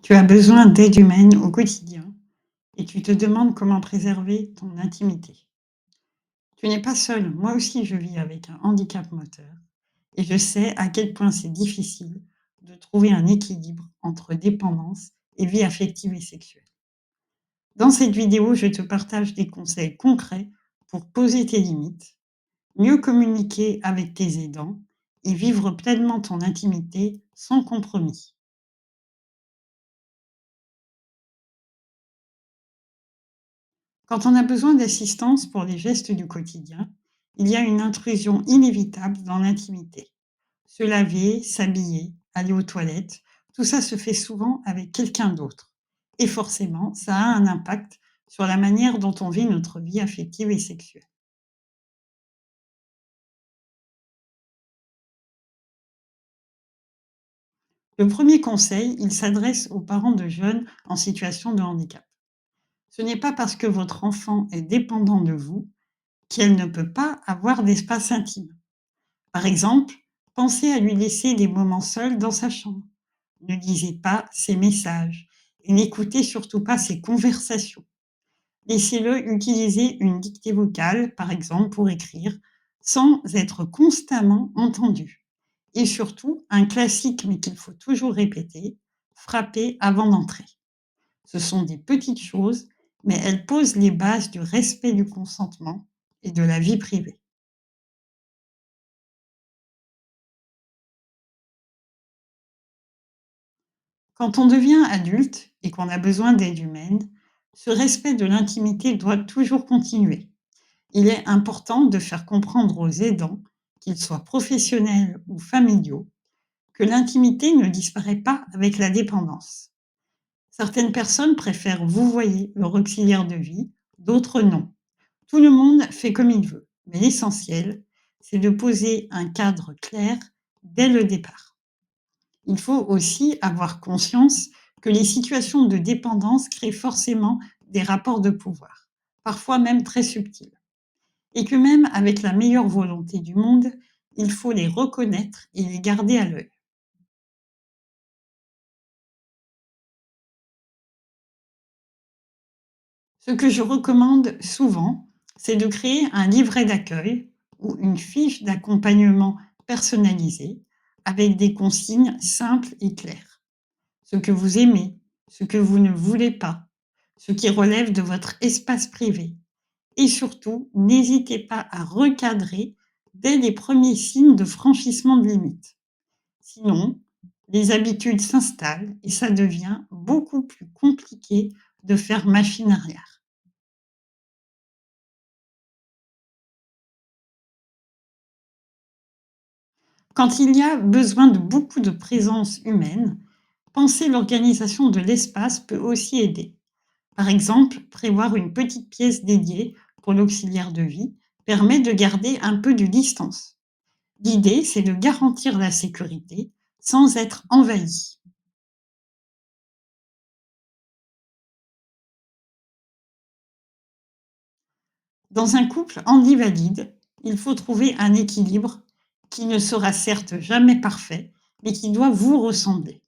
Tu as besoin d'aide humaine au quotidien et tu te demandes comment préserver ton intimité. Tu n'es pas seul, moi aussi je vis avec un handicap moteur et je sais à quel point c'est difficile de trouver un équilibre entre dépendance et vie affective et sexuelle. Dans cette vidéo, je te partage des conseils concrets pour poser tes limites, mieux communiquer avec tes aidants et vivre pleinement ton intimité sans compromis. Quand on a besoin d'assistance pour les gestes du quotidien, il y a une intrusion inévitable dans l'intimité. Se laver, s'habiller, aller aux toilettes, tout ça se fait souvent avec quelqu'un d'autre. Et forcément, ça a un impact sur la manière dont on vit notre vie affective et sexuelle. Le premier conseil, il s'adresse aux parents de jeunes en situation de handicap. Ce n'est pas parce que votre enfant est dépendant de vous qu'elle ne peut pas avoir d'espace intime. Par exemple, pensez à lui laisser des moments seuls dans sa chambre. Ne lisez pas ses messages et n'écoutez surtout pas ses conversations. Laissez-le utiliser une dictée vocale, par exemple, pour écrire, sans être constamment entendu. Et surtout, un classique, mais qu'il faut toujours répéter, frapper avant d'entrer. Ce sont des petites choses, mais elles posent les bases du respect du consentement et de la vie privée. Quand on devient adulte et qu'on a besoin d'aide humaine, ce respect de l'intimité doit toujours continuer. Il est important de faire comprendre aux aidants, qu'ils soient professionnels ou familiaux, que l'intimité ne disparaît pas avec la dépendance. Certaines personnes préfèrent vouvoyer leur auxiliaire de vie, d'autres non. Tout le monde fait comme il veut, mais l'essentiel, c'est de poser un cadre clair dès le départ. Il faut aussi avoir conscience que les situations de dépendance créent forcément des rapports de pouvoir, parfois même très subtils, et que même avec la meilleure volonté du monde, il faut les reconnaître et les garder à l'œil. Ce que je recommande souvent, c'est de créer un livret d'accueil ou une fiche d'accompagnement personnalisée avec des consignes simples et claires. Ce que vous aimez, ce que vous ne voulez pas, ce qui relève de votre espace privé. Et surtout, n'hésitez pas à recadrer dès les premiers signes de franchissement de limite. Sinon, les habitudes s'installent et ça devient beaucoup plus compliqué de faire machine arrière. Quand il y a besoin de beaucoup de présence humaine, penser l'organisation de l'espace peut aussi aider. Par exemple, prévoir une petite pièce dédiée pour l'auxiliaire de vie permet de garder un peu de distance. L'idée, c'est de garantir la sécurité sans être envahi. Dans un couple handivalide, il faut trouver un équilibre qui ne sera certes jamais parfait, mais qui doit vous ressembler.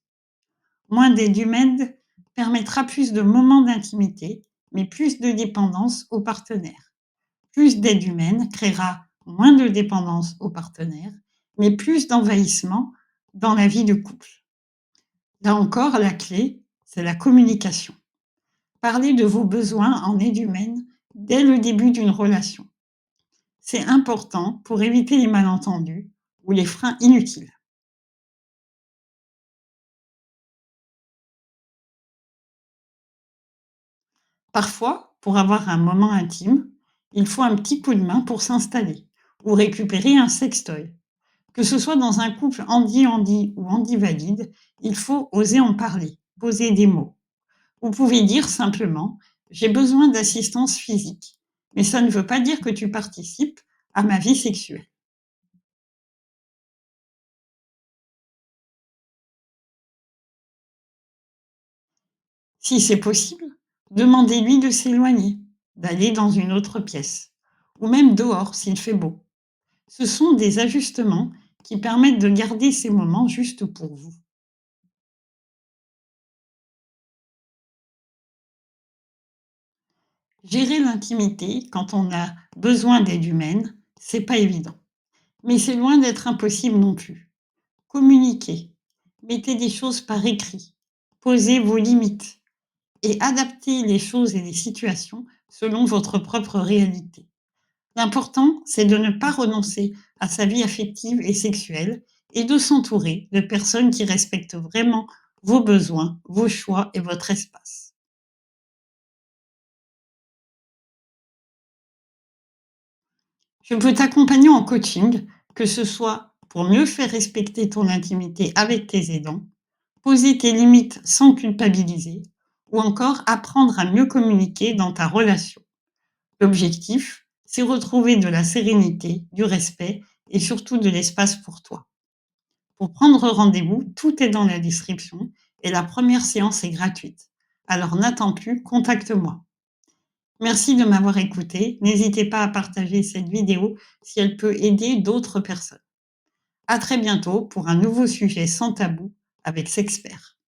Moins d'aide humaine permettra plus de moments d'intimité, mais plus de dépendance au partenaire. Plus d'aide humaine créera moins de dépendance au partenaire, mais plus d'envahissement dans la vie de couple. Là encore, la clé, c'est la communication. Parlez de vos besoins en aide humaine dès le début d'une relation. C'est important pour éviter les malentendus ou les freins inutiles. Parfois, pour avoir un moment intime, il faut un petit coup de main pour s'installer ou récupérer un sextoy. Que ce soit dans un couple handi-handi ou handi-valide, il faut oser en parler, poser des mots. Vous pouvez dire simplement: «J'ai besoin d'assistance physique, mais ça ne veut pas dire que tu participes à ma vie sexuelle». Si c'est possible, demandez-lui de s'éloigner, d'aller dans une autre pièce, ou même dehors s'il fait beau. Ce sont des ajustements qui permettent de garder ces moments juste pour vous. Gérer l'intimité quand on a besoin d'aide humaine, c'est pas évident. Mais c'est loin d'être impossible non plus. Communiquez, mettez des choses par écrit, posez vos limites et adaptez les choses et les situations selon votre propre réalité. L'important, c'est de ne pas renoncer à sa vie affective et sexuelle et de s'entourer de personnes qui respectent vraiment vos besoins, vos choix et votre espace. Je peux t'accompagner en coaching, que ce soit pour mieux faire respecter ton intimité avec tes aidants, poser tes limites sans culpabiliser, ou encore apprendre à mieux communiquer dans ta relation. L'objectif, c'est retrouver de la sérénité, du respect et surtout de l'espace pour toi. Pour prendre rendez-vous, tout est dans la description et la première séance est gratuite. Alors n'attends plus, contacte-moi. Merci de m'avoir écouté. N'hésitez pas à partager cette vidéo si elle peut aider d'autres personnes. À très bientôt pour un nouveau sujet sans tabou avec Sexpert.